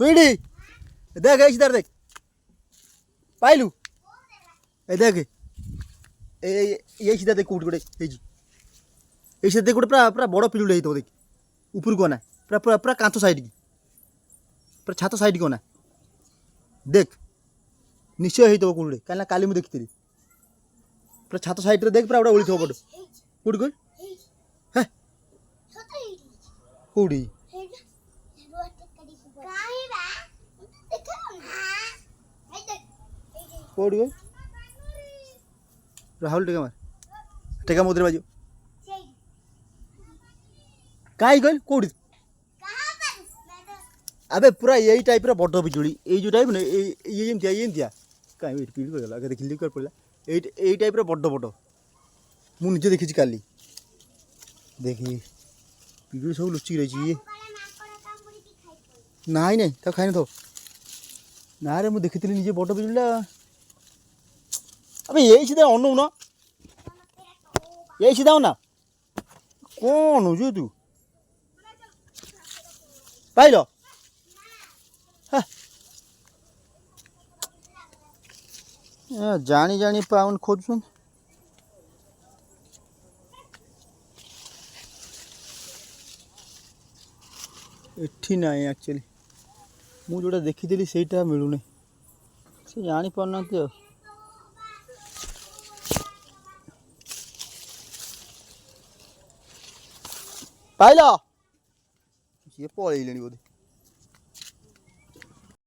सुईडी देख ऐसी इधर देख पाइलू ए देख ये सीधा देख कोट गोटे ये सीधा देख गोटे पूरा पूरा बड़ पिलुड़े होइतो देख ऊपर को ना पूरा पूरा पूरा कांथ साइड की पूरा छात साइड को ना देख निश्चय होइतो कोटे काला काली मु देखिଥିଲି पूरा छात साइड रे देख पूरा उड़ा उळितो पड कोट कोट हे कोडी कोडी राहुल टेका मुद्रे बाजू कहीं कहल कौटी अबे पूरा यही टाइप बड़ बिजुड़ी ये टाइप ना ये जमतिया कहीं पीड़ करगला देखिली कर पड़ा यही टाइप बड़ बड़ मुझे देखी काली देखी पिजुड़ी सब लुचिक रही ये नाई नहीं तो खाई तो ना रे मुझे देखी निजे बड़ बिजुड़ा अबे यही सीधा अनु ना यही सीधा ना कौन हो तू पाइल जानी जानी पाउन खोजुन एठी ना एक्चुअली मु जोटा देखी सेटा मिलूनी से जानी पारना पाइल सी पलैले बोधे